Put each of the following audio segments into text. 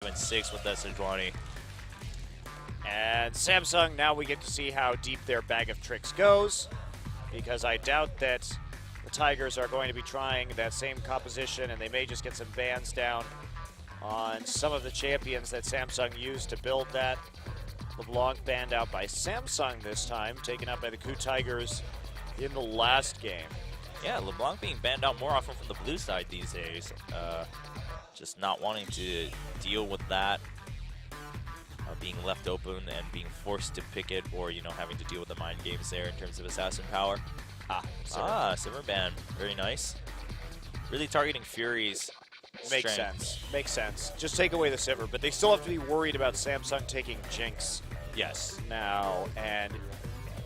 7-6 with that Sejuani. And Samsung, now we get to see how deep their bag of tricks goes, because I doubt that the Tigers are going to be trying that same composition, and they may just get some bans down on some of the champions that Samsung used to build that. LeBlanc banned out by Samsung this time, taken out by the KOO Tigers in the last game. Yeah, LeBlanc being banned out more often from the blue side these days. Just not wanting to deal with that. Being left open and being forced to pick it, or having to deal with the mind games there in terms of assassin power. Sivir ban, very nice. Really targeting Fury's Makes strength. sense. Makes sense. Just take away the Sivir, but they still have to be worried about Samsung taking Jinx Yes. now and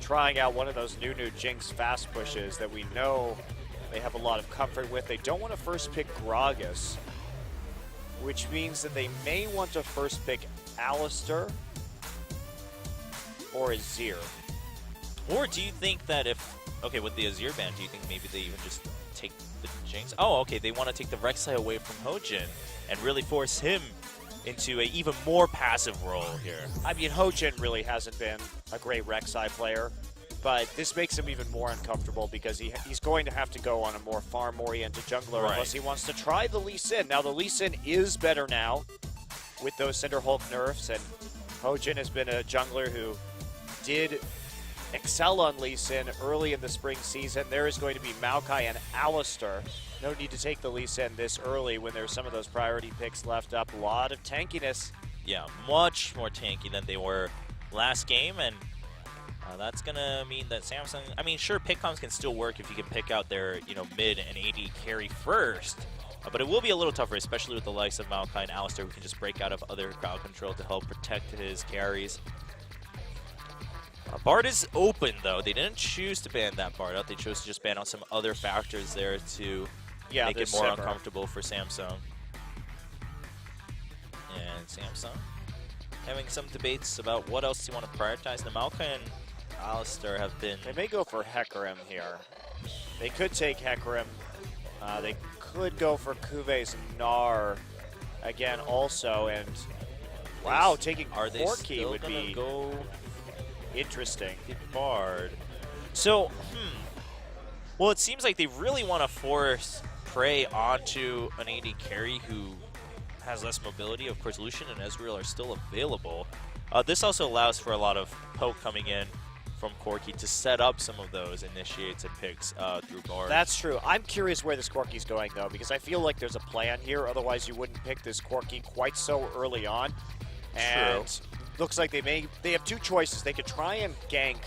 trying out one of those new Jinx fast pushes that we know they have a lot of comfort with. They don't want to first pick Gragas, which means that they may want to first pick Alistar or Azir. Or do you think that with the Azir ban, do you think maybe they even just take the Jinx? Oh, okay, they want to take the Rek'Sai away from Hojin and really force him into an even more passive role here. I mean, Hojin really hasn't been a great Rek'Sai player, but this makes him even more uncomfortable because he's going to have to go on a more farm-oriented jungler unless he wants to try the Lee Sin. Now, the Lee Sin is better now with those Cinder Hulk nerfs, and Hojin has been a jungler who did excel on Lee Sin early in the spring season. There is going to be Maokai and Alistar. No need to take the Lee Sin this early when there's some of those priority picks left up. A lot of tankiness. Yeah, much more tanky than they were last game, and that's going to mean that Samsung, I mean, sure, pick comms can still work if you can pick out their, mid and AD carry first, but it will be a little tougher, especially with the likes of Maokai and Alistar, who can just break out of other crowd control to help protect his carries. Bard is open, though. They didn't choose to ban that Bard out. They chose to just ban out some other factors there to make it more uncomfortable for Samsung. And Samsung having some debates about what else you want to prioritize. The Maokai and Alistar have been... They may go for Hecarim here. They could take Hecarim. They could go for Kuve's Gnar again also, and wow, taking Corki would be interesting. Bard. So, well, it seems like they really want to force Prey onto an AD carry who has less mobility. Of course, Lucian and Ezreal are still available. This also allows for a lot of poke coming in from Corki to set up some of those initiates and picks through Bard. That's true. I'm curious where this Corki's going, though, because I feel like there's a plan here. Otherwise, you wouldn't pick this Corki quite so early on. And looks like they have two choices. They could try and gank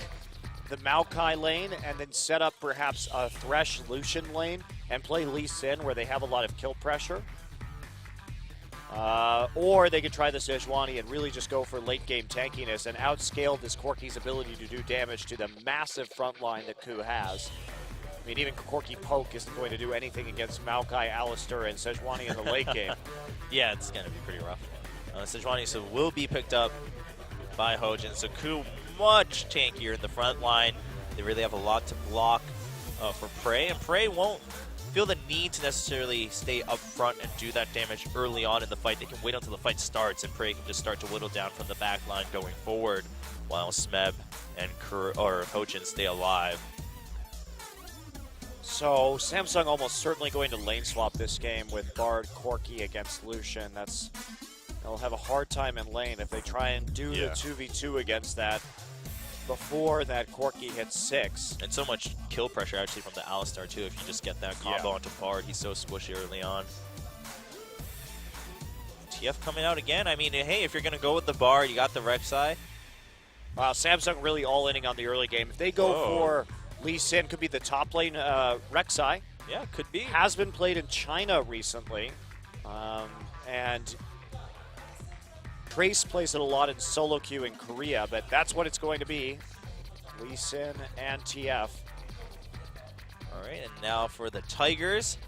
the Maokai lane and then set up perhaps a Thresh Lucian lane and play Lee Sin where they have a lot of kill pressure. Or they could try the Sejuani and really just go for late game tankiness and outscale this Corki's ability to do damage to the massive front line that KOO has. I mean, even Corki Poke isn't going to do anything against Maokai, Alistar, and Sejuani in the late game. Yeah, it's going to be pretty rough. Sejuani will be picked up by Hojin. So KOO much tankier in the front line. They really have a lot to block for Prey, and Prey won't feel the need to necessarily stay up front and do that damage early on in the fight. They can wait until the fight starts, and Prey can just start to whittle down from the back line going forward while Smeb and Hojin stay alive. So Samsung almost certainly going to lane swap this game with Bard Corki against Lucian. They'll have a hard time in lane if they try and do the 2v2 against that before that Corki hits 6. And so much kill pressure actually from the Alistar too. If you just get that combo onto Bard, he's so squishy early on. TF coming out again. I mean, hey, if you're going to go with the Bard, you got the Rek'Sai. Wow, Samsung really all-inning on the early game. If they go for Lee Sin, could be the top lane Rek'Sai. Yeah, could be. Has been played in China recently. And Trace plays it a lot in solo queue in Korea, but that's what it's going to be. Lee Sin and TF. All right, and now for the Tigers.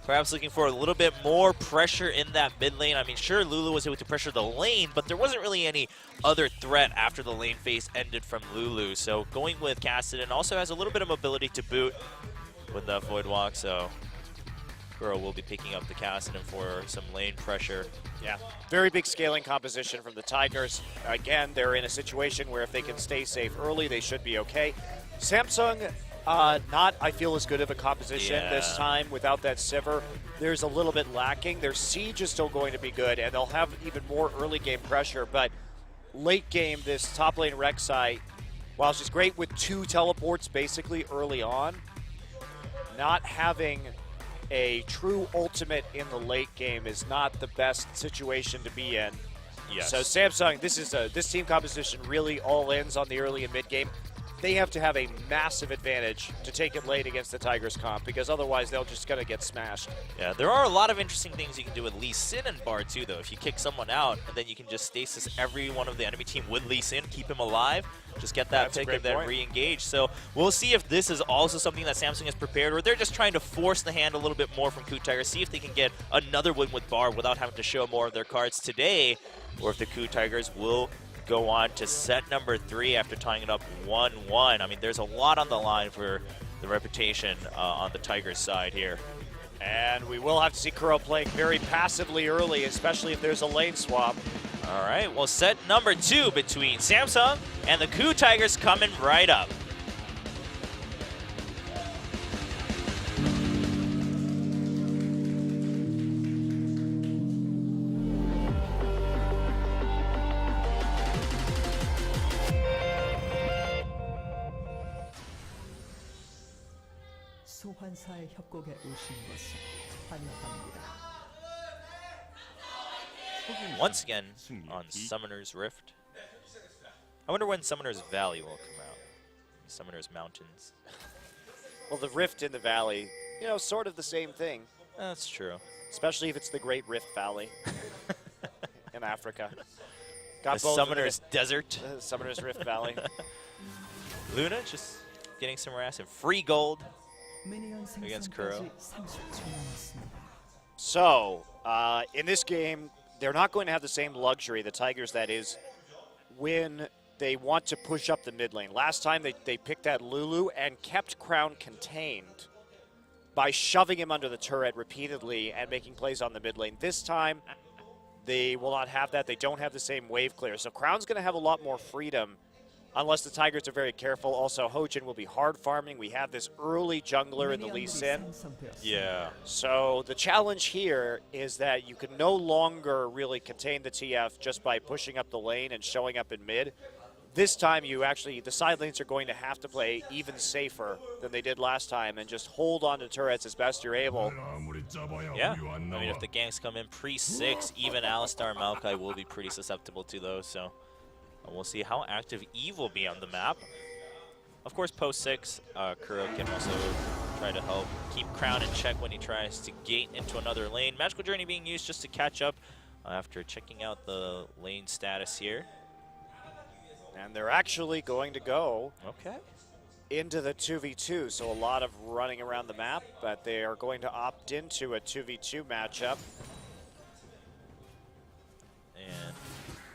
Perhaps looking for a little bit more pressure in that mid lane. I mean, sure, Lulu was able to pressure the lane, but there wasn't really any other threat after the lane phase ended from Lulu. So going with Cassidy, and also has a little bit of mobility to boot with the Void Walk, so Kuro will be picking up the Kassadin for some lane pressure. Yeah, very big scaling composition from the Tigers. Again, they're in a situation where if they can stay safe early, they should be okay. Samsung, not, I feel, as good of a composition this time without that Sivir. There's a little bit lacking. Their Siege is still going to be good, and they'll have even more early game pressure, but late game, this top lane Rek'Sai, while she's great with 2 teleports basically early on, not having a true ultimate in the late game is not the best situation to be in. Yes. So Samsung, this team composition really all ends on the early and mid game. They have to have a massive advantage to take it late against the Tigers comp, because otherwise they'll just gonna get smashed. Yeah, there are a lot of interesting things you can do with Lee Sin and Bard too, though. If you kick someone out, and then you can just stasis every one of the enemy team with Lee Sin, keep him alive, just get that pick and then re-engage. So we'll see if this is also something that Samsung has prepared, or they're just trying to force the hand a little bit more from KOO Tigers, see if they can get another win with Bard without having to show more of their cards today, or if the KOO Tigers will go on to set number 3 after tying it up 1-1. I mean, there's a lot on the line for the reputation on the Tigers side here. And we will have to see Kuro playing very passively early, especially if there's a lane swap. All right, well, set number 2 between Samsung and the KOO Tigers coming right up. 소환사의 협곡에 오신 것을 환영합니다. Once again on Summoner's Rift. I wonder when Summoner's Valley will come out. Summoner's Mountains. Well, the Rift in the Valley, you know, sort of the same thing. That's true. Especially if it's the Great Rift Valley in Africa. Got the Summoner's Desert. Summoner's Rift Valley. Luna just getting some rest and free gold against Kuro. So, in this game, they're not going to have the same luxury, the Tigers that is, when they want to push up the mid lane. Last time they picked that Lulu and kept Crown contained by shoving him under the turret repeatedly and making plays on the mid lane. This time, they will not have that. They don't have the same wave clear. So Crown's going to have a lot more freedom unless the Tigers are very careful. Also, Hojin will be hard farming. We have this early jungler in the Lee Sin. Yeah. So the challenge here is that you can no longer really contain the TF just by pushing up the lane and showing up in mid. This time, the side lanes are going to have to play even safer than they did last time and just hold on to turrets as best you're able. Yeah, I mean, if the ganks come in pre-6, even Alistar and Maokai will be pretty susceptible to those, so we'll see how active Eve will be on the map. Of course, post-6, Kuro can also try to help keep Crown in check when he tries to gate into another lane. Magical Journey being used just to catch up after checking out the lane status here. And they're actually going to go okay into the 2v2, so a lot of running around the map, but they are going to opt into a 2v2 matchup. And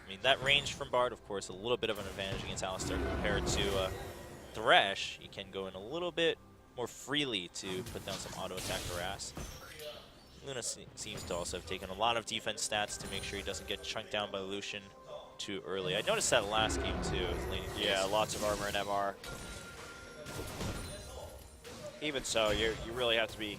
I mean, that range from Bard, of course, a little bit of an advantage against Alistar compared to Thresh. He can go in a little bit more freely to put down some auto attack harass. Luna seems to also have taken a lot of defense stats to make sure he doesn't get chunked down by Lucian too early. I noticed that last game too. Yeah, lots of armor and MR. Even so, you really have to be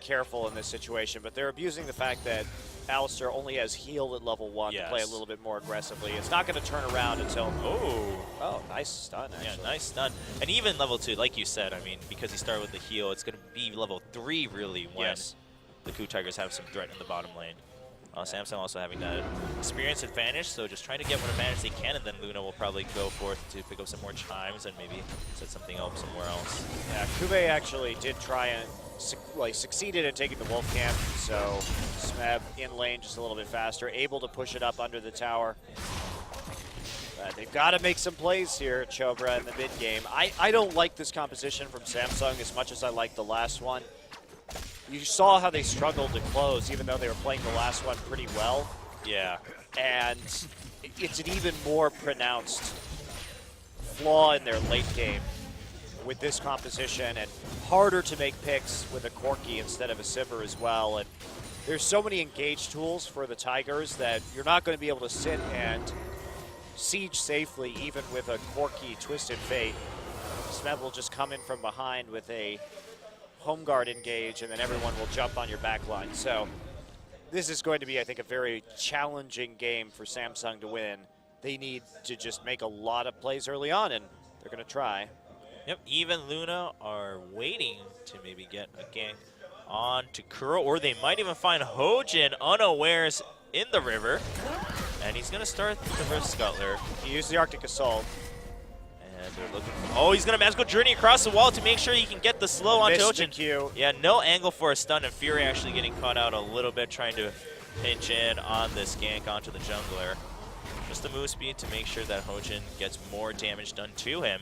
careful in this situation, but they're abusing the fact that Alistar only has heal at level 1 to play a little bit more aggressively. It's not going to turn around until... Oh, nice stun, actually. Yeah, nice stun. And even level 2, like you said, I mean, because he started with the heal, it's going to be level 3 really when the KOO Tigers have some threat in the bottom lane. Samsung also having that experience advantage, so just trying to get what advantage they can, and then Luna will probably go forth to pick up some more chimes and maybe set something up somewhere else. Yeah, Kube actually did try and succeeded in taking the Wolf Camp, so Smeb in lane just a little bit faster, able to push it up under the tower. They've got to make some plays here, Chobra, in the mid game. I don't like this composition from Samsung as much as I like the last one. You saw how they struggled to close, even though they were playing the last one pretty well. Yeah. And it's an even more pronounced flaw in their late game with this composition, and harder to make picks with a Corki instead of a Sivir as well. And there's so many engage tools for the Tigers that you're not going to be able to sit and siege safely even with a Corki Twisted Fate. Smed will just come in from behind with a home guard engage, and then everyone will jump on your backline. So this is going to be, I think, a very challenging game for Samsung to win. They need to just make a lot of plays early on, and they're going to try. Yep, even Luna are waiting to maybe get a gank on to KOO, or they might even find Hojin unawares in the river. And he's going to start the Rift Scuttler. He used the Arctic Assault. And they're looking for, oh, he's going to Magical Journey across the wall to make sure he can get the slow onto Hojin. Q. Yeah, no angle for a stun, and Fury actually getting caught out a little bit, trying to pinch in on this gank onto the jungler. Just the move speed to make sure that Hojin gets more damage done to him.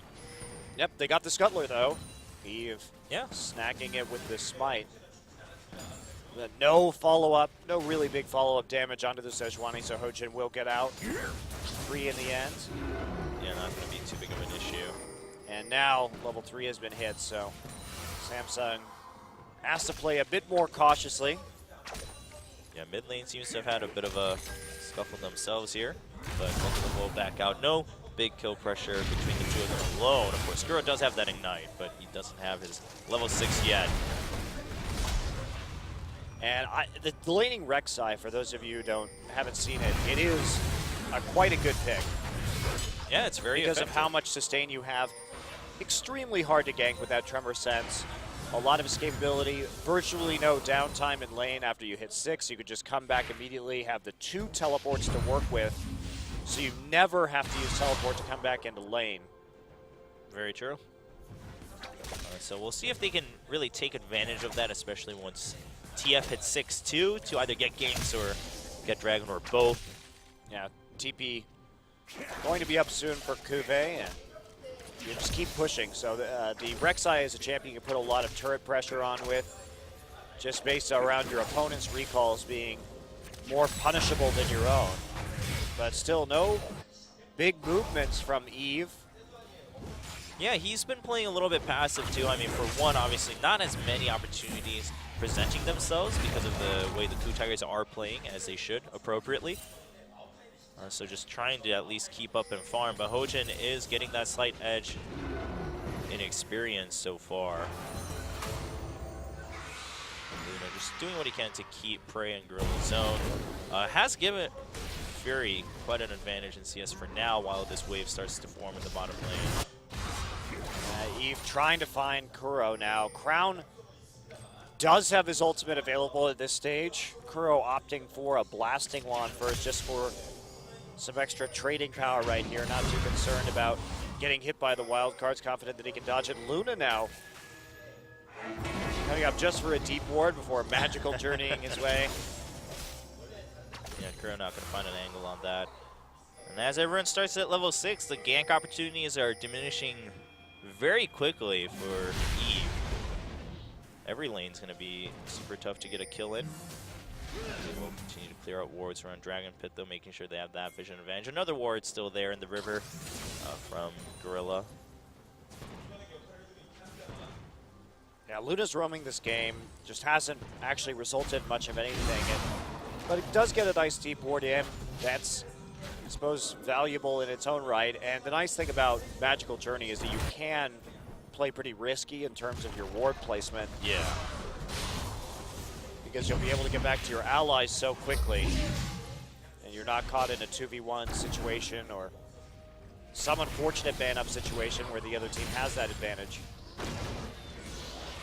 Yep, they got the Scuttler though. Eve snagging it with the Smite. But no follow-up, no really big follow-up damage onto the Sejuani, so Hojin will get out. 3 in the end. Yeah, not going to be too big of an issue. And now level 3 has been hit, so Samsung has to play a bit more cautiously. Yeah, mid lane seems to have had a bit of a scuffle themselves here, but both of them will back out. No big kill pressure between the two of them alone. Of course, KOO does have that Ignite, but he doesn't have his level 6 yet. And the laning Rek'Sai, for those of you who haven't seen it, it is quite a good pick. Yeah, it's very because effective. of how much sustain you have. Extremely hard to gank with that Tremor Sense. A lot of escapability, virtually no downtime in lane after you hit 6. You could just come back immediately, have the 2 teleports to work with, so you never have to use teleport to come back into lane. Very true. So we'll see if they can really take advantage of that, especially once TF hits 6-2 to either get ganks or get Dragon or both. Yeah, TP going to be up soon for Kuve, and you just keep pushing. So the Rek'Sai is a champion you can put a lot of turret pressure on with, just based around your opponent's recalls being more punishable than your own. But still no big movements from Eve. Yeah, he's been playing a little bit passive too. I mean, for one, obviously not as many opportunities presenting themselves because of the way the KOO Tigers are playing, as they should, appropriately. So just trying to at least keep up and farm, but Hojin is getting that slight edge in experience so far. Luna just doing what he can to keep Prey in Gorilla's zone. Has given Fury quite an advantage in CS for now while this wave starts to form in the bottom lane. Eve trying to find KOO now. Crown does have his ultimate available at this stage. KOO opting for a blasting wand first, just for some extra trading power right here. Not too concerned about getting hit by the wild cards, confident that he can dodge it. Luna now coming up just for a deep ward before magical journeying his way. Yeah, KOO not going to find an angle on that. And as everyone starts at level 6, the gank opportunities are diminishing very quickly for Eve. Every lane's going to be super tough to get a kill in. They will continue to clear out wards around Dragon Pit, though, making sure they have that vision advantage. Another ward still there in the river from Gorilla. Yeah, Luna's roaming this game, just hasn't actually resulted in much of anything. But it does get a nice deep ward in. That's, I suppose, valuable in its own right. And the nice thing about Magical Journey is that you can play pretty risky in terms of your ward placement. Yeah. Because you'll be able to get back to your allies so quickly. And you're not caught in a 2v1 situation or some unfortunate ban-up situation where the other team has that advantage.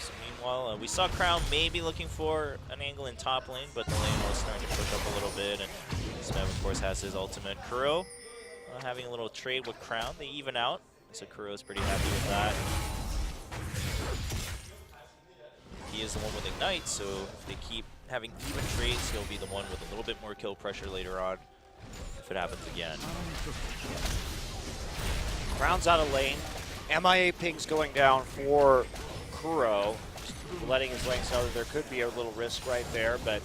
So meanwhile, we saw Crown maybe looking for an angle in top lane, but the lane was starting to push up a little bit, and Smev, of course, has his ultimate. KOO having a little trade with Crown. They even out, so KOO is pretty happy with that. He is the one with Ignite, so if they keep having even trades, he'll be the one with a little bit more kill pressure later on if it happens again. Crown's out of lane. MIA pings going down for KOO, letting his lanes know that there could be a little risk right there, but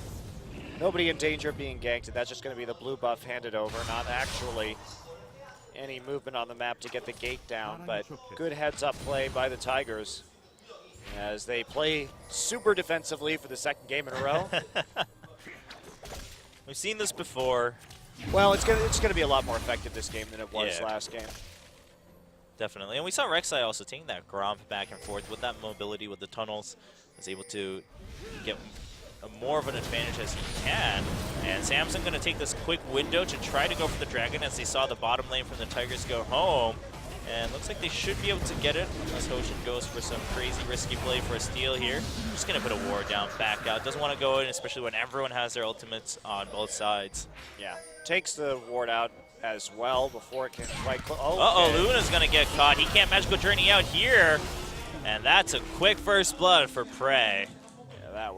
nobody in danger of being ganked, and that's just going to be the blue buff handed over, not actually any movement on the map to get the gate down, but good heads-up play by the Tigers as they play super defensively for the second game in a row. We've seen this before. Well, it's gonna be a lot more effective this game than it was last game. Definitely. And we saw Rek'Sai also taking that Gromp back and forth with that mobility with the tunnels. Was able to get more of an advantage as he can. And Samson going to take this quick window to try to go for the Dragon as they saw the bottom lane from the Tigers go home. And looks like they should be able to get it as Hoshin goes for some crazy risky play for a steal here. Just going to put a ward down, back out. Doesn't want to go in, especially when everyone has their ultimates on both sides. Yeah, takes the ward out as well before it can quite close. Uh-oh, Luna's going to get caught. He can't Magical Journey out here. And that's a quick first blood for Prey. Yeah, that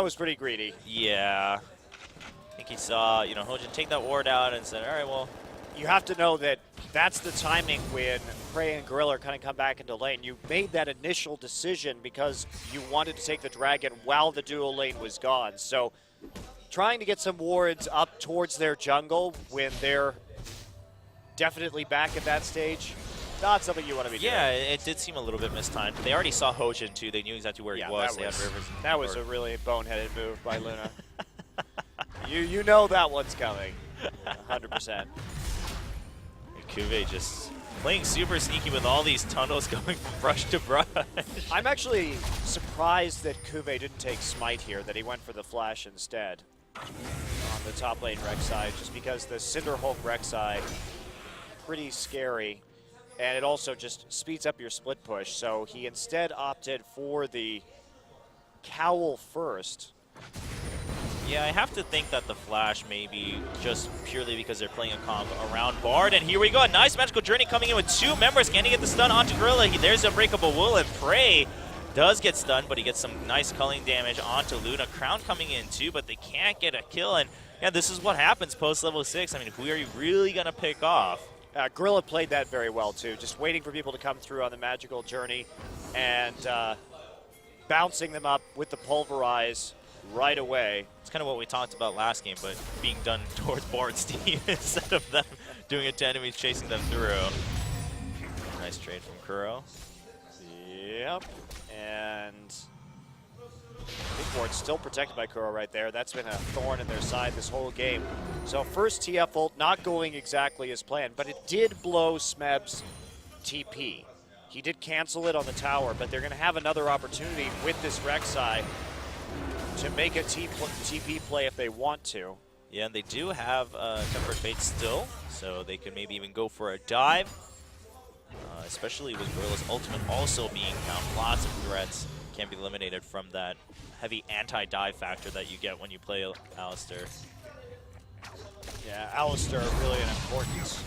was pretty greedy. Yeah. I think he saw, you know, Hojin take that ward out and said, all right, well. You have to know that that's the timing when Prey and Gorilla kind of come back into lane. You made that initial decision because you wanted to take the Dragon while the dual lane was gone. So trying to get some wards up towards their jungle when they're definitely back at that stage, not something you want to be doing. Yeah, it did seem a little bit mistimed. They already saw Hojin too. They knew exactly where he was. That was a really boneheaded move by Luna. you know that one's coming, 100%. Kuve just playing super sneaky with all these tunnels going from brush to brush. I'm actually surprised that Kuve didn't take Smite here, that he went for the Flash instead on the top lane Rek'Sai, just because the Cinderhulk Rek'Sai, pretty scary, and it also just speeds up your split push, so he instead opted for the Cowl first. Yeah, I have to think that the Flash maybe just purely because they're playing a comp around Bard. And here we go, a nice Magical Journey coming in with 2 members. Can he get the stun onto Gorilla? There's a Breakable Wool, and Prey does get stunned, but he gets some nice culling damage onto Luna. Crown coming in too, but they can't get a kill. And yeah, this is what happens post level 6. I mean, who are you really going to pick off? Gorilla played that very well too, just waiting for people to come through on the Magical Journey and bouncing them up with the Pulverize right away. It's kind of what we talked about last game, but being done towards Bard's team instead of them doing it to enemies chasing them through. Nice trade from Kuro. Yep, and big ward's still protected by Kuro right there. That's been a thorn in their side this whole game. So first TF ult not going exactly as planned, but it did blow Smeb's TP. He did cancel it on the tower, but they're going to have another opportunity with this Rek'Sai to make a TP play if they want to. Yeah, and they do have Tempered Fate still, so they could maybe even go for a dive, especially with Gorilla's ultimate also being down. Lots of threats can be eliminated from that heavy anti-dive factor that you get when you play Alistar. Yeah, Alistar really an important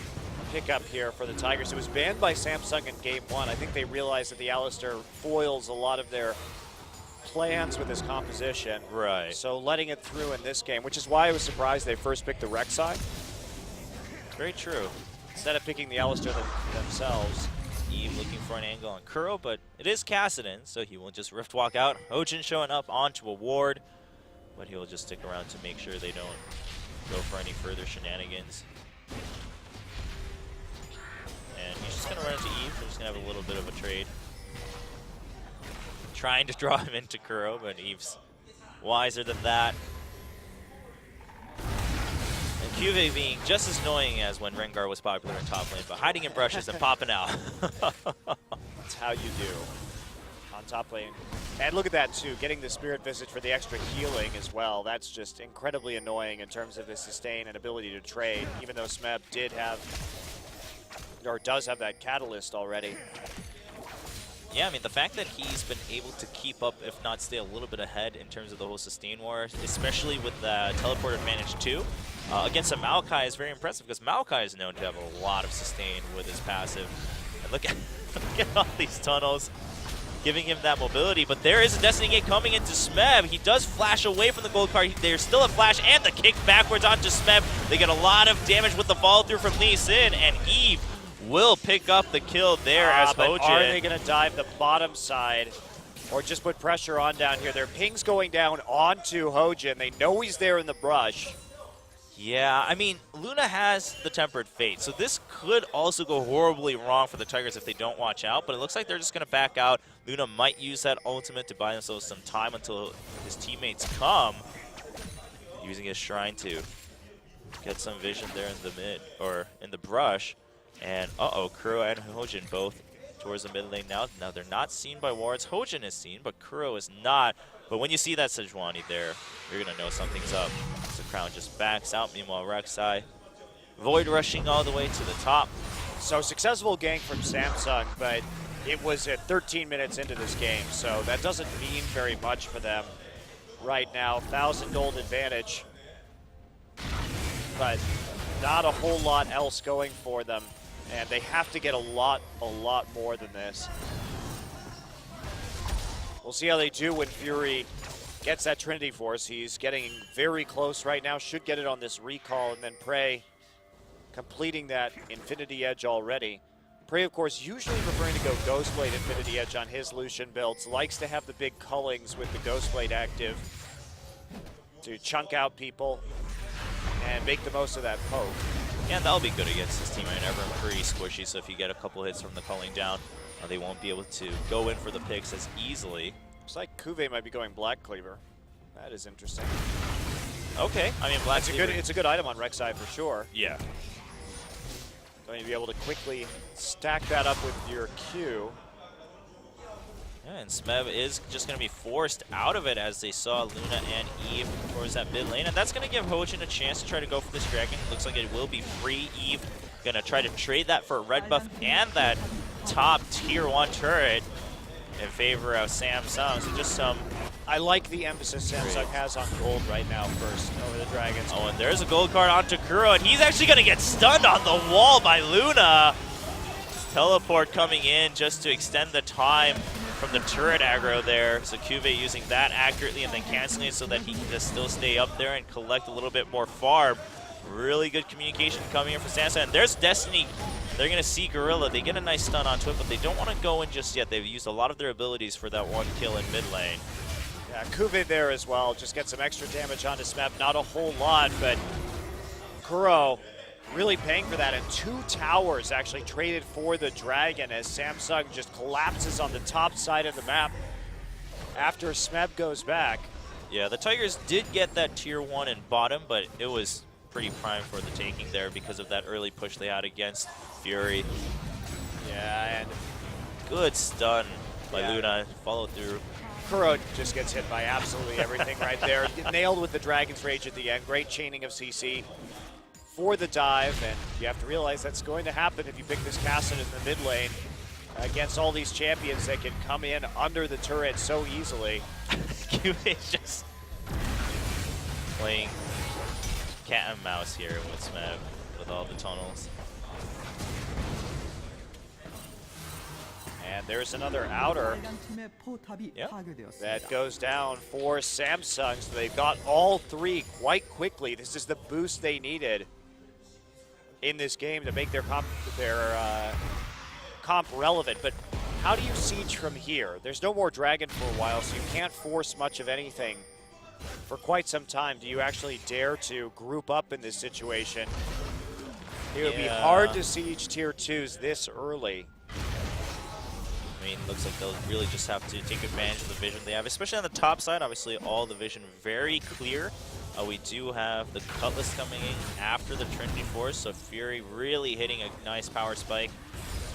pickup here for the Tigers. It was banned by Samsung in Game 1. I think they realized that the Alistar foils a lot of their plans with his composition. Right. So letting it through in this game, which is why I was surprised they first picked the Rek'Sai. Very true. Instead of picking the Alistar themselves. Eve looking for an angle on Kuro, but it is Kassadin, so he will just Rift Walk out. Hojin showing up onto a ward, but he'll just stick around to make sure they don't go for any further shenanigans. And he's just going to run into Eve. They're just going to have a little bit of a trade. Trying to draw him into Kuro, but Eve's wiser than that. And Kuve being just as annoying as when Rengar was popular in top lane, but hiding in brushes and popping out. That's how you do on top lane. And look at that too, getting the Spirit Visage for the extra healing as well. That's just incredibly annoying in terms of his sustain and ability to trade, even though Smeb did have, or does have that Catalyst already. Yeah, I mean, the fact that he's been able to keep up, if not stay a little bit ahead in terms of the whole sustain war, especially with the teleport advantage too, against a Maokai is very impressive because Maokai is known to have a lot of sustain with his passive. And look at all these tunnels giving him that mobility, but there is a Destiny Gate coming into Smeb. He does flash away from the gold card. There's still a flash and the kick backwards onto Smeb. They get a lot of damage with the follow through from Lee Sin, and Eve will pick up the kill there as Hojin. Are they going to dive the bottom side or just put pressure on down here? Their ping's going down onto Hojin. They know he's there in the brush. Yeah, I mean, Luna has the Tempered Fate, so this could also go horribly wrong for the Tigers if they don't watch out, but it looks like they're just going to back out. Luna might use that ultimate to buy themselves some time until his teammates come, using his Shrine to get some vision there in the mid, or in the brush. And uh-oh, Kuro and Hojin both towards the mid lane now. Now they're not seen by wards. Hojin is seen, but Kuro is not. But when you see that Sejuani there, you're going to know something's up. So Crown just backs out. Meanwhile, Rek'Sai void rushing all the way to the top. So successful gank from Samsung, but it was at 13 minutes into this game, so that doesn't mean very much for them right now. 1,000 gold advantage, but not a whole lot else going for them, and they have to get a lot more than this. We'll see how they do when Fury gets that Trinity Force. He's getting very close right now, should get it on this recall, and then Prey completing that Infinity Edge already. Prey, of course, usually preferring to go Ghostblade Infinity Edge on his Lucian builds, likes to have the big cullings with the Ghostblade active to chunk out people and make the most of that poke. Yeah, that'll be good against this team. I never pretty squishy, so if you get a couple hits from the culling down, they won't be able to go in for the picks as easily. Looks like Kuve might be going Black Cleaver. That is interesting. Okay, I mean, Black Cleaver. It's a good item on Rek'Sai for sure. Yeah. Going to be able to quickly stack that up with your Q. Yeah, and Smeb is just going to be forced out of it as they saw Luna and Eve towards that mid lane. And that's going to give Hojin a chance to try to go for this dragon. Looks like it will be free. Eve going to try to trade that for a red buff and that top tier 1 turret in favor of Samsung. So just some... I like the emphasis Samsung has on gold right now first over the dragons. Oh, and there's a gold card onto Kuro, and he's actually going to get stunned on the wall by Luna. Teleport coming in just to extend the time from the turret aggro there. So Kuve using that accurately and then canceling it so that he can just still stay up there and collect a little bit more farm. Really good communication coming in from Samsung. And there's Destiny. They're going to see Gorilla. They get a nice stun onto it, but they don't want to go in just yet. They've used a lot of their abilities for that one kill in mid lane. Yeah, Kuve there as well. Just get some extra damage onto Smeb. Not a whole lot, but Kuro really paying for that. And 2 towers actually traded for the dragon as Samsung just collapses on the top side of the map after Smeb goes back. Yeah, the Tigers did get that tier 1 in bottom, but it was pretty prime for the taking there because of that early push they had against Fury. Yeah, and good stun by Luna. Follow through. Kuro just gets hit by absolutely everything right there. Nailed with the Dragon's Rage at the end. Great chaining of CC for the dive, and you have to realize that's going to happen if you pick this Cassid in the mid lane against all these champions that can come in under the turret so easily. QA is just playing cat and mouse here with Smeb with all the tunnels. And there's another outer that goes down for Samsung. So they've got all 3 quite quickly. This is the boost they needed in this game to make their comp relevant. But how do you siege from here? There's no more dragon for a while, so you can't force much of anything for quite some time. Do you actually dare to group up in this situation? It would be hard to siege tier 2s this early. I mean, looks like they'll really just have to take advantage of the vision they have, especially on the top side. Obviously, all the vision very clear. We do have the Cutlass coming in after the Trinity Force, so Fury really hitting a nice power spike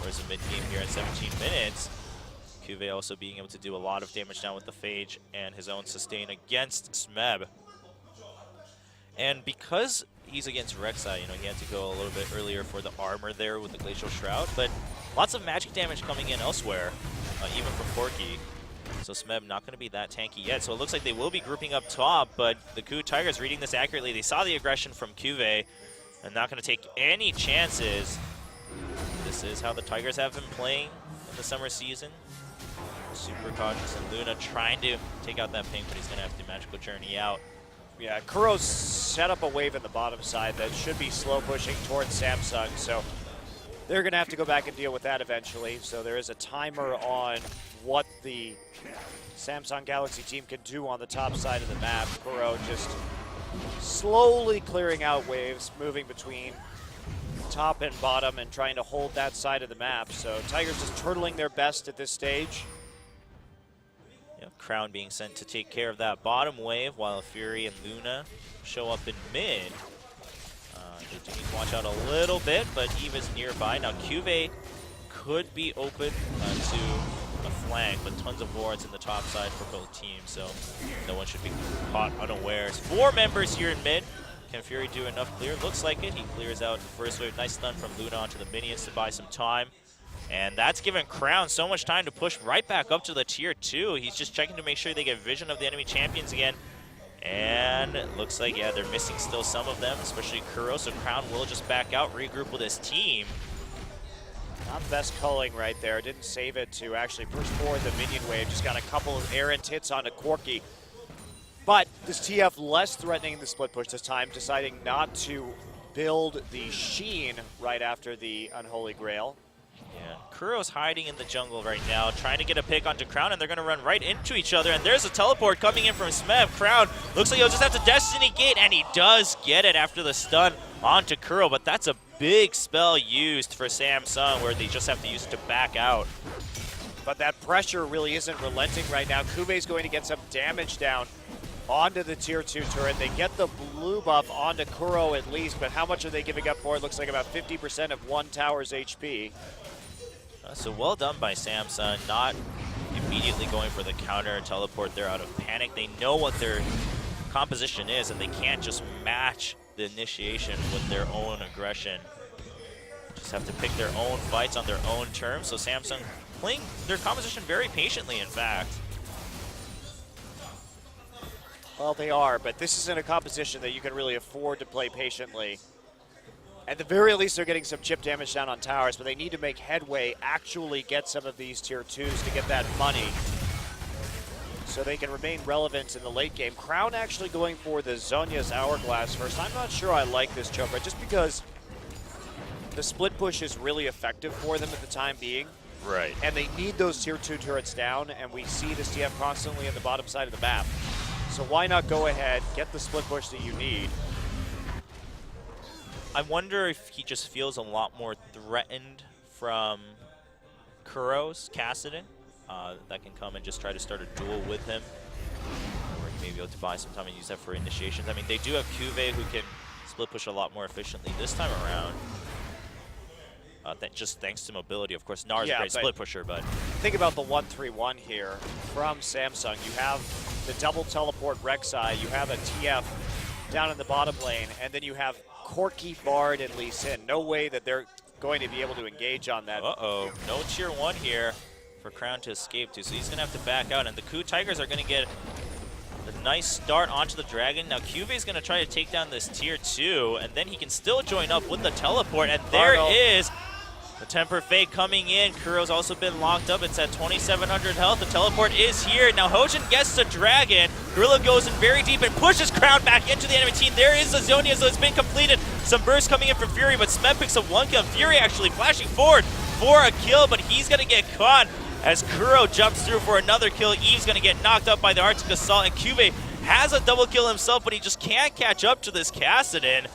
towards the mid-game here at 17 minutes. Kuve also being able to do a lot of damage now with the Phage and his own sustain against Smeb. And because he's against Rek'Sai, you know, he had to go a little bit earlier for the armor there with the Glacial Shroud, but lots of magic damage coming in elsewhere, even from Corki. So Smeb not going to be that tanky yet. So it looks like they will be grouping up top, but the KOO Tigers reading this accurately. They saw the aggression from Kuve and not going to take any chances. This is how the Tigers have been playing in the summer season. Super cautious, and Luna trying to take out that ping, but he's going to have to Magical Journey out. Yeah, Kuro's set up a wave in the bottom side that should be slow pushing towards Samsung, so they're going to have to go back and deal with that eventually. So there is a timer on what the Samsung Galaxy team can do on the top side of the map. Kuro just slowly clearing out waves, moving between top and bottom and trying to hold that side of the map. So Tigers just turtling their best at this stage. Yeah, Crown being sent to take care of that bottom wave while Fury and Luna show up in mid. They do need to watch out a little bit, but Eve is nearby. Now Cuvee could be open to a flank, but tons of wards in the top side for both teams, so no one should be caught unawares. 4 members here in mid. Can Fury do enough clear? Looks like it. He clears out the first wave. Nice stun from Luna onto the minions to buy some time. And that's given Crown so much time to push right back up to the tier 2. He's just checking to make sure they get vision of the enemy champions again. And it looks like, yeah, they're missing still some of them, especially Kuro, so Crown will just back out, regroup with his team. Not best culling right there. Didn't save it to actually push forward the minion wave. Just got a couple of errant hits onto Corki. But this TF less threatening the split push this time, deciding not to build the Sheen right after the Unholy Grail. Yeah, Kuro's hiding in the jungle right now, trying to get a pick onto Crown, and they're going to run right into each other. And there's a teleport coming in from Smev. Crown looks like he'll just have to Destiny Gate, and he does get it after the stun onto Kuro. But that's a big spell used for Samsung, where they just have to use it to back out. But that pressure really isn't relenting right now. Kuve's going to get some damage down onto the tier 2 turret. They get the blue buff onto Kuro at least, but how much are they giving up for it? Looks like about 50% of one tower's HP. So well done by Samsung, not immediately going for the counter teleport. They're out of panic. They know what their composition is, and they can't just match the initiation with their own aggression. Just have to pick their own fights on their own terms. So Samsung playing their composition very patiently, in fact. Well, they are, but this isn't a composition that you can really afford to play patiently. At the very least, they're getting some chip damage down on towers, but they need to make headway, actually get some of these tier 2s to get that money so they can remain relevant in the late game. Crown actually going for the Zhonya's Hourglass first. I'm not sure I like this Chopra, just because the split push is really effective for them at the time being. Right. And they need those tier 2 turrets down, and we see this TF constantly in the bottom side of the map. So why not go ahead, get the split push that you need. I wonder if he just feels a lot more threatened from Kuro's Kassadin. That can come and just try to start a duel with him. Or he may be able to buy some time and use that for initiations. I mean, they do have Cuvee who can split push a lot more efficiently this time around. Just thanks to mobility. Of course, Nar's a great split pusher, but... Think about the 1-3-1 here from Samsung. You have the double teleport Rek'Sai, you have a TF down in the bottom lane, and then you have Corki, Bard, and Lee Sin. No way that they're going to be able to engage on that. Uh-oh, no tier 1 here for Crown to escape to, so he's going to have to back out, and the KOO Tigers are going to get a nice start onto the Dragon. Now Cuvee is going to try to take down this tier 2, and then he can still join up with the teleport, and there is the Temper Fake coming in. Kuro's also been locked up. It's at 2,700 health. The teleport is here. Now Hojin gets the Dragon. Gorilla goes in very deep and pushes Crown back into the enemy team. There is the Zhonya, so it's been completed. Some bursts coming in from Fury, but Smet picks up 1 kill. Fury actually flashing forward for a kill, but he's going to get caught as Kuro jumps through for another kill. Eve's going to get knocked up by the Arctic Assault, and Cuvee has a double kill himself, but he just can't catch up to this Kassadin.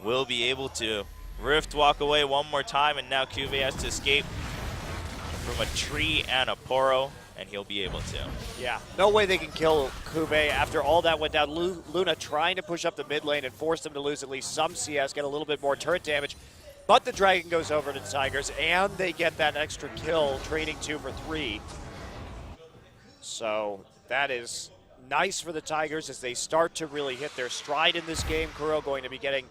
Will be able to. Rift walk away one more time, and now Cuvee has to escape from a tree and a Poro, and he'll be able to. Yeah, no way they can kill Cuvee after all that went down. Luna trying to push up the mid lane and force them to lose at least some CS, get a little bit more turret damage. But the Dragon goes over to the Tigers, and they get that extra kill, trading 2 for 3. So that is nice for the Tigers as they start to really hit their stride in this game. Kuro going to be getting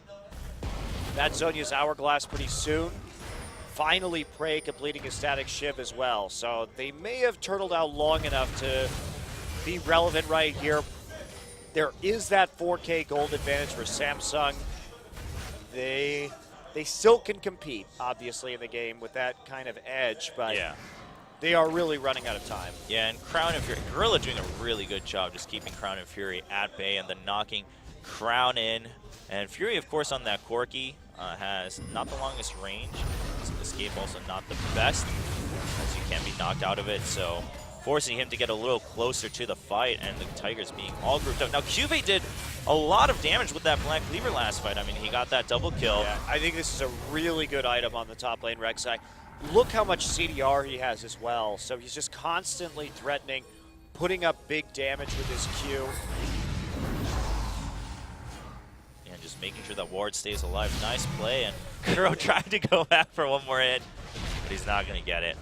that Zhonya's Hourglass pretty soon. Finally, Prey completing his static shiv as well. So they may have turtled out long enough to be relevant right here. There is that 4K gold advantage for Samsung. They still can compete, obviously, in the game with that kind of edge, but they are really running out of time. Yeah, and Crown and Fury, Gorilla doing a really good job just keeping Crown and Fury at bay and then knocking Crown in. And Fury, of course, on that Corki has not the longest range. His escape also not the best, as you can't be knocked out of it. So forcing him to get a little closer to the fight, and the Tigers being all grouped up. Now Cuvee did a lot of damage with that Black Cleaver last fight. I mean, he got that double kill. Yeah, I think this is a really good item on the top lane Rek'Sai. Look how much CDR he has as well. So he's just constantly threatening, putting up big damage with his Q. And just making sure that Ward stays alive. Nice play, and Kuro tried to go back for one more hit, but he's not going to get it.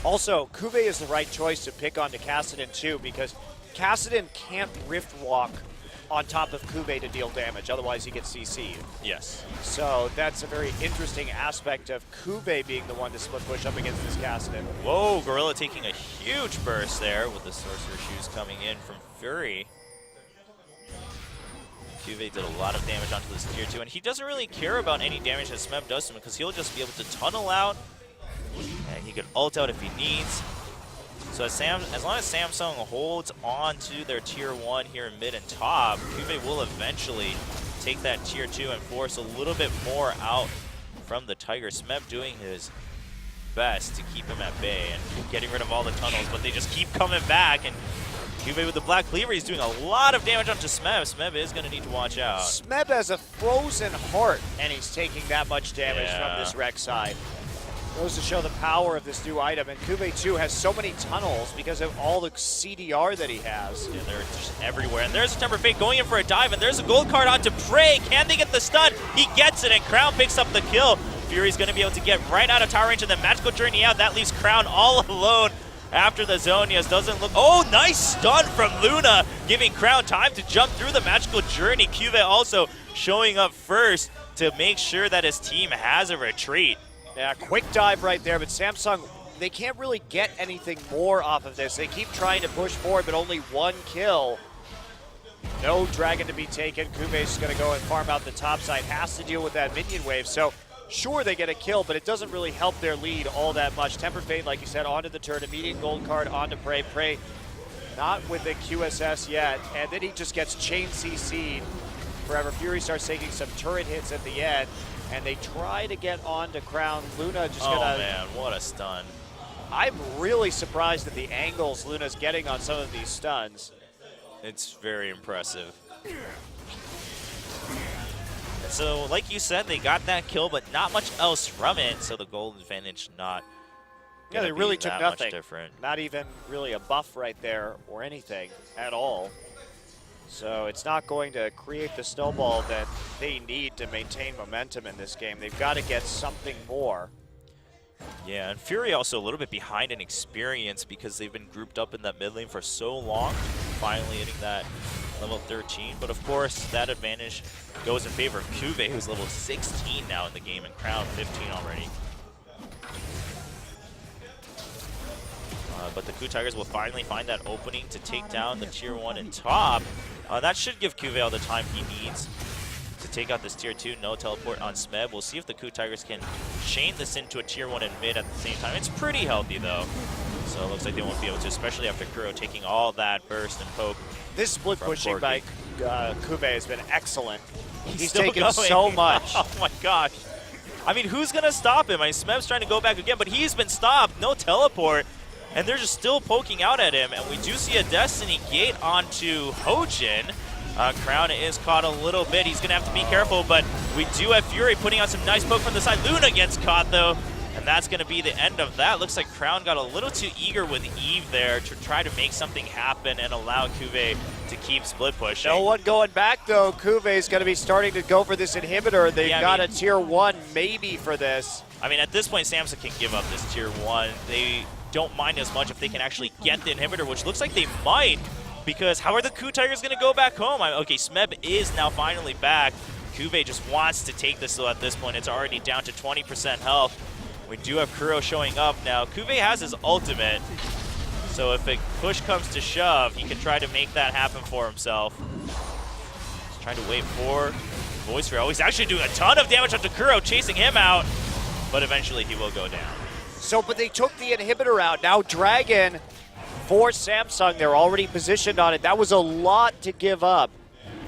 Also, Kube is the right choice to pick onto Kassadin too, because Kassadin can't Rift Walk on top of Kube to deal damage, otherwise he gets CC'd. Yes. So that's a very interesting aspect of Kube being the one to split push up against this Kassadin. Whoa, Gorilla taking a huge burst there with the Sorcerer Shoes coming in from Fury. Kube did a lot of damage onto this tier 2, and he doesn't really care about any damage that Smeb does to him because he'll just be able to tunnel out, and he could ult out if he needs. So as long as Samsung holds on to their tier 1 here in mid and top, Kube will eventually take that tier 2 and force a little bit more out from the Tiger. Smeb doing his best to keep him at bay and getting rid of all the tunnels, but they just keep coming back, and Kube with the Black Cleaver, he's doing a lot of damage onto Smeb. Smeb is going to need to watch out. Smeb has a frozen heart, and he's taking that much damage from this Rek'Sai. Goes to show the power of this new item, and Kube too has so many tunnels because of all the CDR that he has. Yeah, they're just everywhere. And there's a Temper Fate going in for a dive, and there's a gold card onto Prey. Can they get the stun? He gets it, and Crown picks up the kill. Fury's going to be able to get right out of tower range, and the Magical Journey out. That leaves Crown all alone after the Zhonya's. Doesn't look... Oh, nice stun from Luna, giving Crown time to jump through the Magical Journey. Kube also showing up first to make sure that his team has a retreat. Yeah, quick dive right there, but Samsung, they can't really get anything more off of this. They keep trying to push forward, but only one kill. No dragon to be taken. Kube's going to go and farm out the top side, has to deal with that minion wave. So, sure, they get a kill, but it doesn't really help their lead all that much. Temper Fate, like you said, onto the turn, immediate gold card onto Prey. Prey not with the QSS yet, and then he just gets chain CC'd forever. Fury starts taking some turret hits at the end, and they try to get on to Crown. Luna just gonna... Oh man, what a stun. I'm really surprised at the angles Luna's getting on some of these stuns. It's very impressive. So, like you said, they got that kill, but not much else from it, so the gold advantage not Yeah, they really took nothing. Different. Not even really a buff right there or anything at all. So it's not going to create the snowball that they need to maintain momentum in this game. They've got to get something more. Yeah, and Fury also a little bit behind in experience because they've been grouped up in that mid lane for so long, finally hitting that level 13. But of course, that advantage goes in favor of Kube, who's level 16 now in the game, and Crown 15 already. But the KOO Tigers will finally find that opening to take down the tier 1 and top. That should give Kube all the time he needs to take out this tier 2. No teleport on Smeb. We'll see if the KOO Tigers can chain this into a tier 1 and mid at the same time. It's pretty healthy though, so it looks like they won't be able to, especially after Kuro taking all that burst and poke. This split pushing by Kube has been excellent. He's taken going. so much. Oh my gosh. I mean, who's going to stop him? I mean, Smeb's trying to go back again, but he's been stopped. No teleport. And they're just still poking out at him. And we do see a Destiny Gate onto Hojin. Crown is caught a little bit. He's going to have to be careful, but we do have Fury putting out some nice poke from the side. Luna gets caught, though, and that's going to be the end of that. Looks like Crown got a little too eager with Eve there to try to make something happen and allow Kube to keep split pushing. No one going back, though. Kube is going to be starting to go for this inhibitor. They've got a tier 1 maybe for this. I mean, at this point, Samsung can give up this tier 1. They don't mind as much if they can actually get the inhibitor, which looks like they might, because how are the KOO Tigers going to go back home? Okay, Smeb is now finally back. Kube just wants to take this, though. At this point, it's already down to 20% health. We do have Kuro showing up now. Kube has his ultimate, so if a push comes to shove, he can try to make that happen for himself. He's trying to wait for Voice Fear. Oh, he's actually doing a ton of damage onto Kuro, chasing him out, but eventually he will go down. So, but they took the inhibitor out. Now Dragon for Samsung, they're already positioned on it. That was a lot to give up.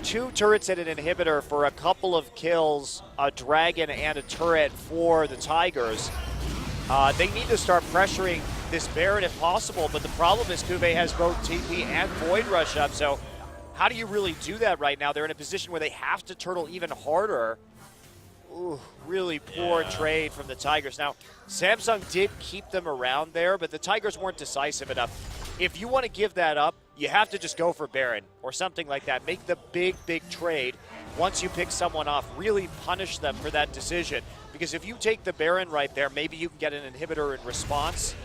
2 turrets and an inhibitor for a couple of kills, a Dragon and a turret for the Tigers. They need to start pressuring this Baron if possible, but the problem is KOO has both TP and Void Rush up, so how do you really do that right now? They're in a position where they have to turtle even harder. Ooh, really poor trade from the Tigers. Now, Samsung did keep them around there, but the Tigers weren't decisive enough. If you want to give that up, you have to just go for Baron or something like that. Make the big trade. Once you pick someone off, really punish them for that decision. Because if you take the Baron right there, maybe you can get an inhibitor in response.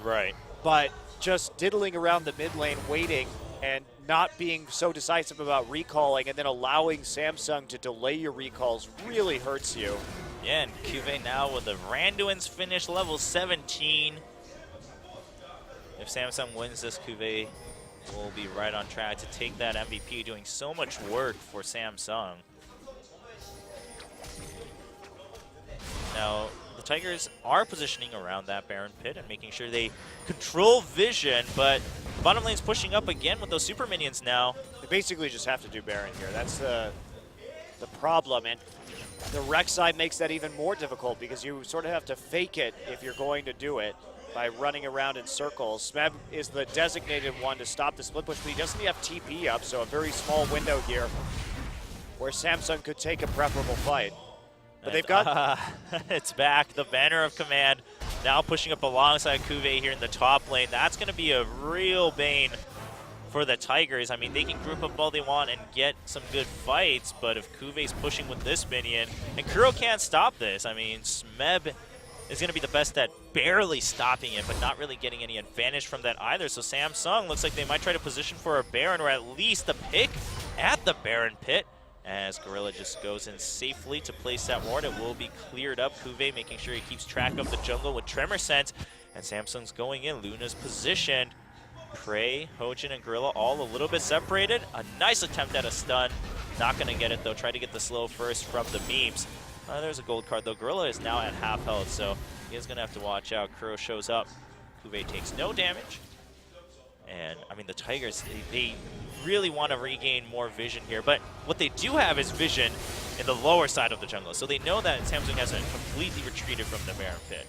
Right. But just diddling around the mid lane, waiting, and not being so decisive about recalling and then allowing Samsung to delay your recalls really hurts you. Yeah, and KOO now with the Randuin's finish, level 17. If Samsung wins this, KOO will be right on track to take that MVP, doing so much work for Samsung. Now, the Tigers are positioning around that Baron pit and making sure they control vision, but bottom lane's pushing up again with those super minions now. They basically just have to do Baron here. That's the problem, and the Rek'Sai makes that even more difficult because you sort of have to fake it if you're going to do it by running around in circles. Smeb is the designated one to stop the split push, but he doesn't have TP up, so a very small window here where Samsung could take a preferable fight. But they've got... it's back, the Banner of Command, now pushing up alongside KOO here in the top lane. That's going to be a real bane for the Tigers. I mean, they can group up all they want and get some good fights, but if KOO's pushing with this minion, and Kuro can't stop this. I mean, Smeb is going to be the best at barely stopping it, but not really getting any advantage from that either. So Samsung looks like they might try to position for a Baron, or at least a pick at the Baron pit, as Gorilla just goes in safely to place that ward. It will be cleared up. KOO making sure he keeps track of the jungle with Tremor Sense, and Samsung's going in. Luna's positioned. Prey, Hojin, and Gorilla all a little bit separated. A nice attempt at a stun. Not going to get it, though. Try to get the slow first from the memes. There's a gold card, though. Gorilla is now at half health, so he is going to have to watch out. Kuro shows up. KOO takes no damage. And, I mean, the Tigers, they really want to regain more vision here. But what they do have is vision in the lower side of the jungle. So they know that Samsung hasn't completely retreated from the Baron pit.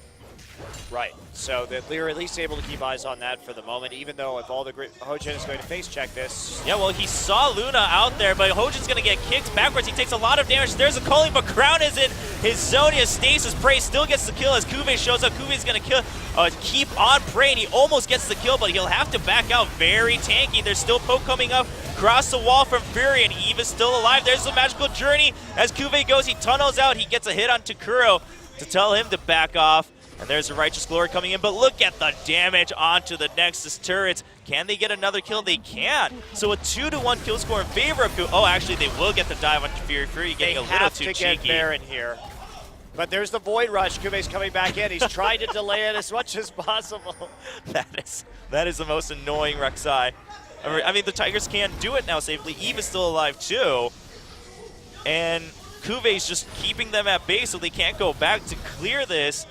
Right, so they're at least able to keep eyes on that for the moment, even though if all the Hojin is going to face check this. Yeah, well, he saw Luna out there, but Hojin's going to get kicked backwards. He takes a lot of damage. There's a calling, but Crown is in his zone. He has stasis. Prey still gets the kill as KOO shows up. KOO's going to keep on Prey, and he almost gets the kill, but he'll have to back out. Very tanky. There's still poke coming up across the wall from Fury, and Eve is still alive. There's the magical journey. As KOO goes, he tunnels out. He gets a hit on Kuro to tell him to back off. And there's a Righteous Glory coming in, but look at the damage onto the Nexus turrets. Can they get another kill? They can. So a 2-to-1 kill score in favor of KOO. Oh, actually, they will get the dive on Fury. Fury getting a little too cheeky. They have to get Baron here. But there's the Void Rush. KOO's coming back in. He's trying to delay it as much as possible. That is the most annoying Rek'Sai. I mean, the Tigers can do it now safely. Eve is still alive, too. And KOO's just keeping them at base so they can't go back to clear this.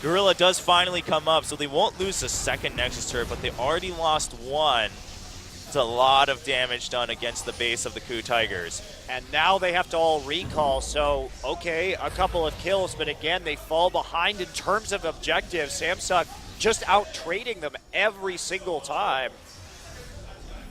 Gorilla does finally come up, so they won't lose the second Nexus turret, but they already lost one. It's a lot of damage done against the base of the KOO Tigers. And now they have to all recall, so okay, a couple of kills, but again, they fall behind in terms of objectives. Samsung just out-trading them every single time.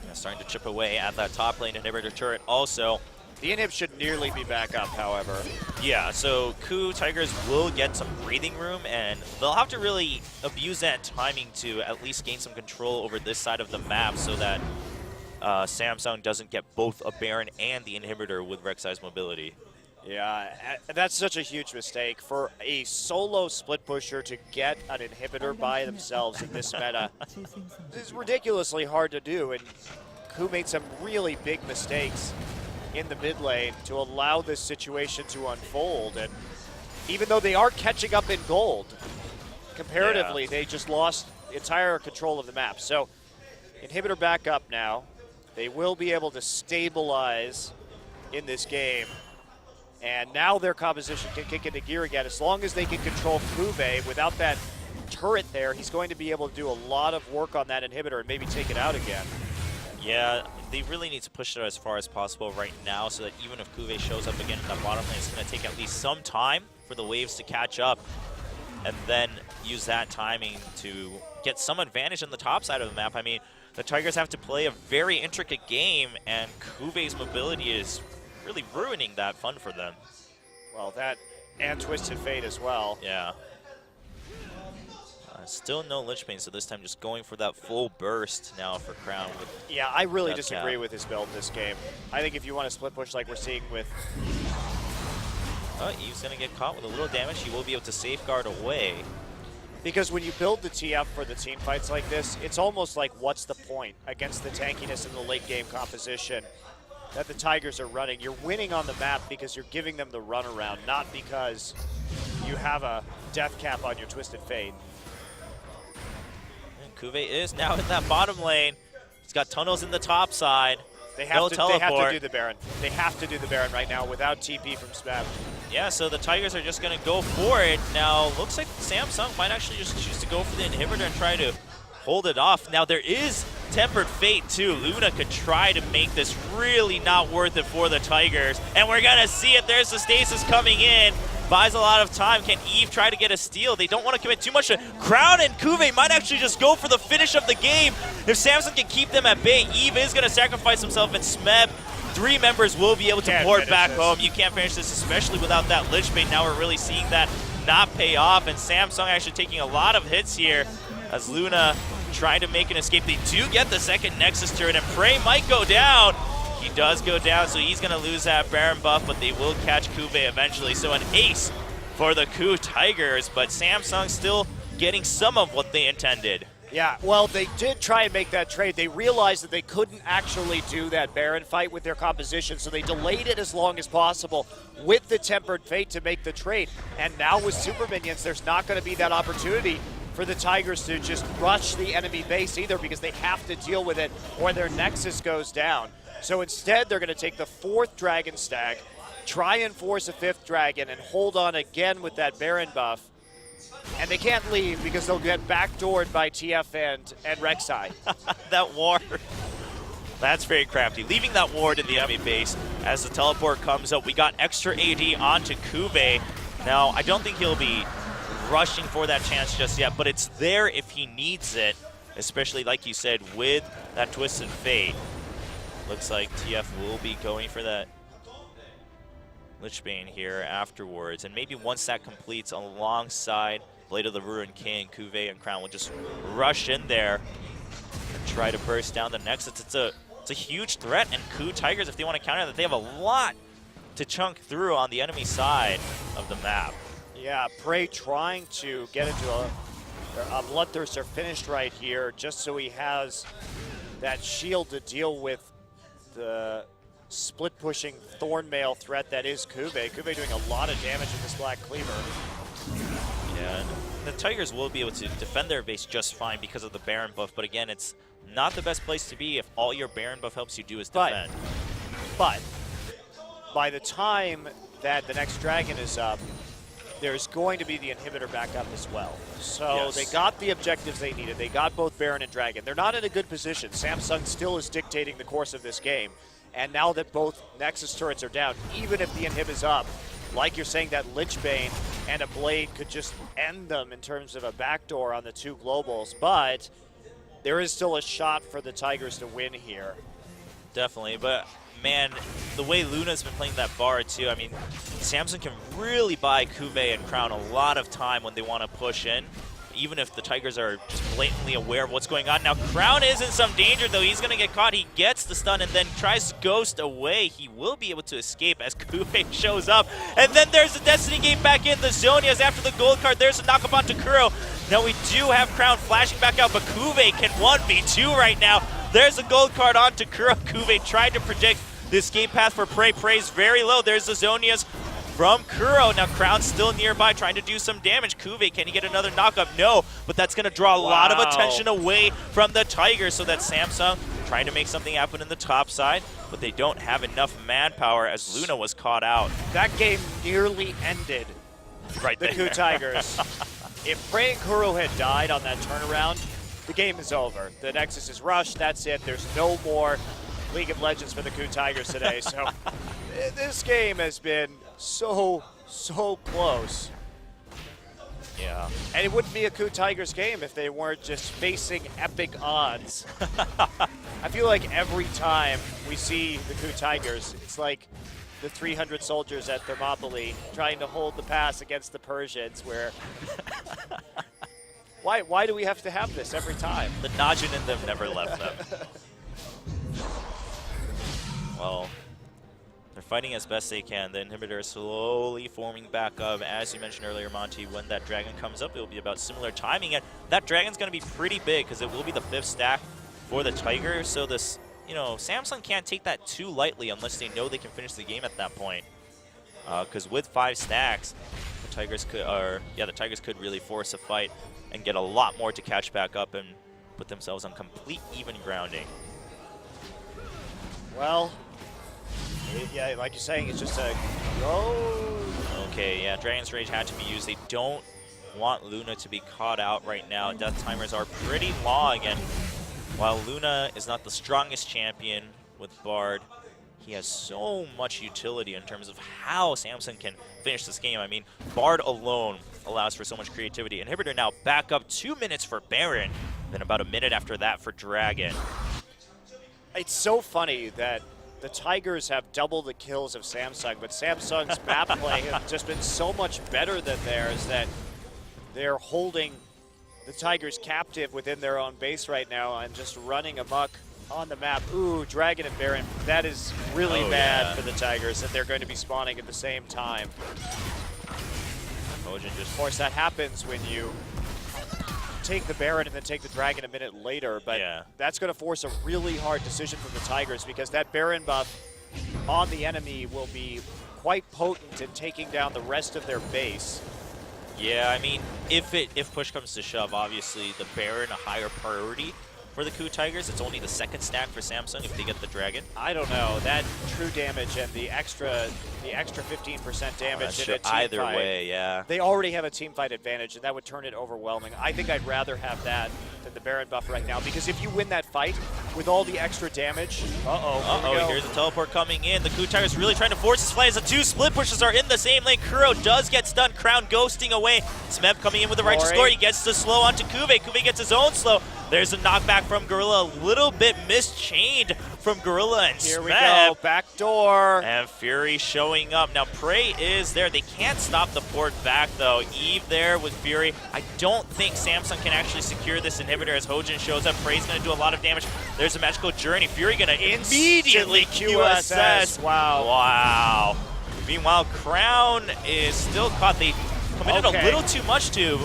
Yeah, starting to chip away at that top lane inhibitor turret also. The inhib should nearly be back up, however. Yeah, so KOO Tigers will get some breathing room, and they'll have to really abuse that timing to at least gain some control over this side of the map so that Samsung doesn't get both a Baron and the inhibitor with Rek'Sai's mobility. Yeah, that's such a huge mistake. For a solo split pusher to get an inhibitor by themselves in this meta is ridiculously hard to do, and KOO made some really big mistakes in the mid lane to allow this situation to unfold. And even though they are catching up in gold, comparatively, they just lost entire control of the map. So inhibitor back up now. They will be able to stabilize in this game. And now their composition can kick into gear again. As long as they can control KOO without that turret there, he's going to be able to do a lot of work on that inhibitor and maybe take it out again. Yeah, they really need to push it as far as possible right now so that even if KOO shows up again in the bottom lane, it's going to take at least some time for the waves to catch up. And then use that timing to get some advantage on the top side of the map. I mean, the Tigers have to play a very intricate game, and Kuve's mobility is really ruining that fun for them. Well, that and Twisted Fate as well. Yeah. Still no Lichbane, so this time just going for that full burst now for Crown. Yeah, I really disagree with his build in this game. I think if you want to split push like we're seeing with... Oh, Eve's going to get caught with a little damage. He will be able to safeguard away. Because when you build the TF for the team fights like this, it's almost like what's the point against the tankiness in the late game composition that the Tigers are running. You're winning on the map because you're giving them the runaround, not because you have a death cap on your Twisted Fate. And Kuve is now in that bottom lane. He's got tunnels in the top side. They have to do the Baron. They have to do the Baron right now without TP from Smeb. Yeah, so the Tigers are just going to go for it. Now, looks like Samsung might actually just choose to go for the inhibitor and try to hold it off. Now, there is Tempered Fate, too. Luna could try to make this really not worth it for the Tigers. And we're going to see it. There's the stasis coming in. Buys a lot of time. Can Eve try to get a steal? They don't want to commit too much. Crown and Kuve might actually just go for the finish of the game. If Samsung can keep them at bay, Eve is going to sacrifice himself, and Smeb, 3 members will be able to port back home. You can't finish this, especially without that Lichbane. Now we're really seeing that not pay off, and Samsung actually taking a lot of hits here as Luna trying to make an escape. They do get the second Nexus turret, and Prey might go down. He does go down, so he's going to lose that Baron buff, but they will catch Kuve eventually. So an ace for the KOO Tigers, but Samsung still getting some of what they intended. Yeah, well, they did try and make that trade. They realized that they couldn't actually do that Baron fight with their composition, so they delayed it as long as possible with the Tempered Fate to make the trade. And now with Super Minions, there's not going to be that opportunity for the Tigers to just rush the enemy base either, because they have to deal with it or their Nexus goes down. So instead, they're going to take the 4th Dragon Stag, try and force a 5th Dragon, and hold on again with that Baron buff. And they can't leave because they'll get backdoored by TF and Rek'Sai. That ward. That's very crafty. Leaving that ward in the enemy base as the teleport comes up. We got extra AD onto Kuve. Now, I don't think he'll be rushing for that chance just yet, but it's there if he needs it, especially, like you said, with that Twisted Fate. Looks like TF will be going for that Lichbane here afterwards, and maybe once that completes alongside Blade of the Ruined King, Kuve and Crown will just rush in there and try to burst down the Nexus. It's a huge threat, and KOO Tigers, if they want to counter that, they have a lot to chunk through on the enemy side of the map. Yeah, Prey trying to get into a Bloodthirster finished right here, just so he has that shield to deal with the split-pushing Thornmail threat that is Kuve. Kuve doing a lot of damage with this Black Cleaver. Yeah, and the Tigers will be able to defend their base just fine because of the Baron buff, but again, it's not the best place to be if all your Baron buff helps you do is defend. But by the time that the next Dragon is up, there's going to be the inhibitor back up as well. So they got the objectives they needed. They got both Baron and Dragon. They're not in a good position. Samsung still is dictating the course of this game. And now that both Nexus turrets are down, even if the inhib is up, like you're saying, that Lichbane and a Blade could just end them in terms of a backdoor on the 2 globals. But there is still a shot for the Tigers to win here. Definitely, but man, the way Luna's been playing that bar too, I mean, Samsung can really buy Kuve and Crown a lot of time when they want to push in, even if the Tigers are just blatantly aware of what's going on. Now, Crown is in some danger, though. He's going to get caught. He gets the stun and then tries to ghost away. He will be able to escape as Kuve shows up. And then there's the Destiny game back in. The Zonias after the gold card. There's a knockup onto Kuro. Now, we do have Crown flashing back out, but Kuve can 1v2 right now. There's a gold card onto Kuro. Kuve tried to predict the escape path for Prey. Prey's very low. There's the Zonias from Kuro. Now Crown's still nearby trying to do some damage. Kuve, can he get another knockup? No, but that's going to draw a lot of attention away from the Tigers, so that Samsung trying to make something happen in the top side, but they don't have enough manpower as Luna was caught out. That game nearly ended the KOO Tigers. If Prey and Kuro had died on that turnaround, the game is over. The Nexus is rushed. That's it. There's no more League of Legends for the KOO Tigers today. So this game has been so close. Yeah. And it wouldn't be a KOO Tigers game if they weren't just facing epic odds. I feel like every time we see the KOO Tigers, it's like the 300 soldiers at Thermopylae trying to hold the pass against the Persians, where why do we have to have this every time? The Najin in them never left them. Well, they're fighting as best they can. The inhibitor is slowly forming back up. As you mentioned earlier, Monty, when that dragon comes up, it will be about similar timing. And that dragon's going to be pretty big because it will be the 5th stack for the Tigers. So this, Samsung can't take that too lightly unless they know they can finish the game at that point. Because with 5 stacks, the Tigers could really force a fight and get a lot more to catch back up and put themselves on complete even grounding. Well, yeah, like you're saying, it's just a go. Okay, yeah, Dragon's Rage had to be used. They don't want Luna to be caught out right now. Death timers are pretty long, and while Luna is not the strongest champion with Bard, he has so much utility in terms of how Samsung can finish this game. I mean, Bard alone allows for so much creativity. Inhibitor now back up 2 minutes for Baron, then about a minute after that for Dragon. It's so funny that the Tigers have double the kills of Samsung, but Samsung's map play has just been so much better than theirs that they're holding the Tigers captive within their own base right now and just running amok on the map. Ooh, Dragon and Baron, that is really bad for the Tigers that they're going to be spawning at the same time. Of course, that happens when you take the Baron and then take the Dragon a minute later, but that's going to force a really hard decision from the Tigers because that Baron buff on the enemy will be quite potent in taking down the rest of their base. Yeah, I mean, if push comes to shove, obviously the Baron a higher priority for the KOO Tigers. It's only the 2nd stack for Samsung if they get the Dragon. I don't know. That true damage and the extra 15% damage in a team either fight, way, yeah. They already have a team fight advantage, and that would turn it overwhelming. I think I'd rather have that than the Baron buff right now, because if you win that fight with all the extra damage, here's the teleport coming in. The KOO Tigers really trying to force his flight as the 2 split pushes are in the same lane. Kuro does get stunned. Crown ghosting away. Smeb coming in with the righteous glory. He gets the slow onto Kuve. Kuve gets his own slow. There's a knockback from Gorilla. A little bit mischained from Gorilla and here Smeb. we go, back door. And Fury showing up. Now Prey is there. They can't stop the port back though. Eve there with Fury. I don't think Samsung can actually secure this inhibitor as Hojin shows up. Prey's going to do a lot of damage. There's a magical journey. Fury going to immediately QSS. Wow. Meanwhile, Crown is still caught. They committed a little too much to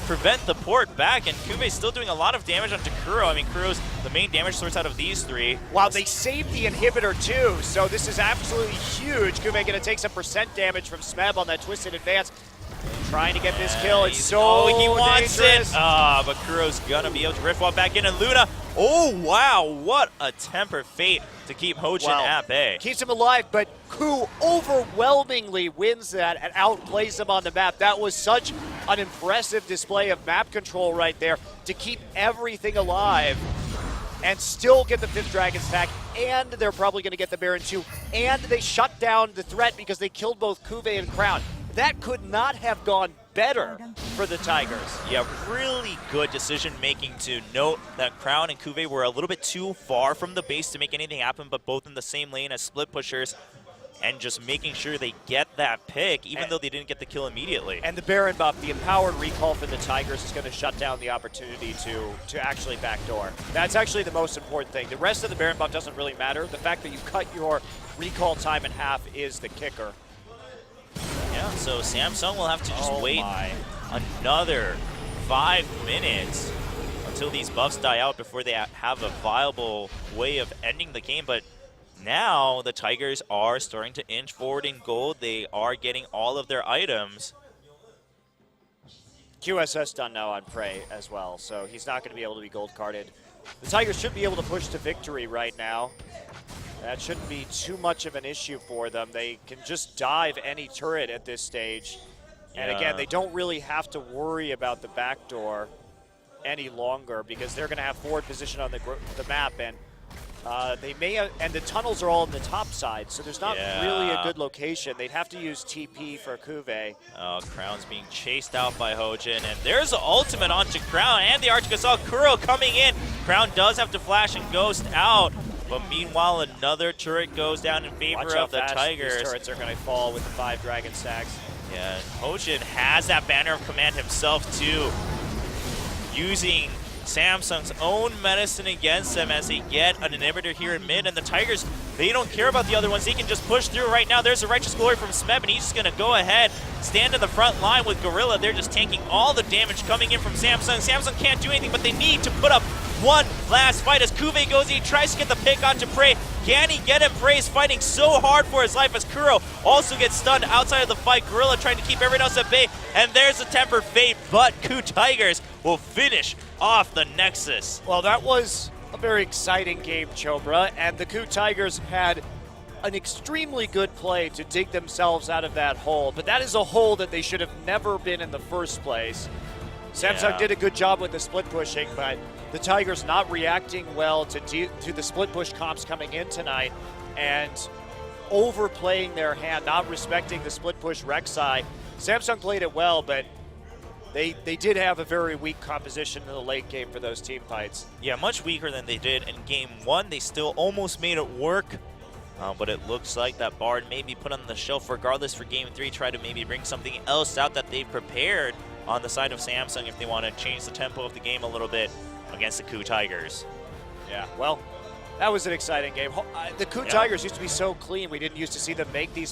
prevent the port back, and Kuve's still doing a lot of damage onto Kuro. I mean, Kuro's the main damage source out of these 3. Wow, they saved the inhibitor too, so this is absolutely huge. Kuve going to take some percent damage from Smeb on that twisted advance. Trying to get this kill. It's so he wants dangerous. It. But Kuro's gonna be able to Riftwalk back in, and Luna. Oh wow, what a temper fate to keep Hojin at bay. Keeps him alive, but KOO overwhelmingly wins that and outplays him on the map. That was such an impressive display of map control right there to keep everything alive and still get the 5th Dragon stack, and they're probably going to get the Baron too, and they shut down the threat because they killed both Kuve and Crown. That could not have gone better for the Tigers. Yeah, really good decision making to note that Crown and Kuve were a little bit too far from the base to make anything happen, but both in the same lane as split pushers, and just making sure they get that pick, even though they didn't get the kill immediately. And the Baron buff, the empowered recall for the Tigers, is going to shut down the opportunity to actually backdoor. That's actually the most important thing. The rest of the Baron buff doesn't really matter. The fact that you cut your recall time in half is the kicker. Yeah, so Samsung will have to just wait another 5 minutes until these buffs die out before they have a viable way of ending the game. But now the Tigers are starting to inch forward in gold. They are getting all of their items. QSS done now on Prey as well, so he's not going to be able to be gold carded. The Tigers should be able to push to victory right now. That shouldn't be too much of an issue for them. They can just dive any turret at this stage. And again, they don't really have to worry about the backdoor any longer because they're going to have forward position on the map. And They may have, and the tunnels are all on the top side, so there's not really a good location. They'd have to use TP for Kuve. Oh, Crown's being chased out by Hojin, and there's the ultimate onto Crown, and the Archgasol Kuro coming in. Crown does have to flash and ghost out, but meanwhile another turret goes down in favor of the Tigers. These turrets are going to fall with the 5 Dragon Stacks. Yeah, Hojin has that banner of command himself too, using Samsung's own medicine against them as they get an inhibitor here in mid, and the Tigers, they don't care about the other ones. They can just push through right now. There's a Righteous Glory from Smeb, and he's just going to go ahead, stand in the front line with Gorilla. They're just tanking all the damage coming in from Samsung. Samsung can't do anything, but they need to put up one last fight as Kuve goes in. He tries to get the pick onto Prey. Can he get him? Prey is fighting so hard for his life as Kuro also gets stunned outside of the fight. Gorilla trying to keep everyone else at bay, and there's a Tempered Fate, but KOO Tigers will finish off the Nexus. Well, that was a very exciting game, Chobra, and the KOO Tigers had an extremely good play to dig themselves out of that hole, but that is a hole that they should have never been in the first place. Samsung did a good job with the split pushing, but the Tigers not reacting well to the split push comps coming in tonight and overplaying their hand, not respecting the split push Rek'Sai. Samsung played it well, but they did have a very weak composition in the late game for those team fights. Yeah, much weaker than they did in game one. They still almost made it work, but it looks like that Bard may be put on the shelf regardless for game 3, try to maybe bring something else out that they've prepared on the side of Samsung if they want to change the tempo of the game a little bit against the KOO Tigers. Yeah, well, that was an exciting game. The KOO Tigers used to be so clean. We didn't used to see them make these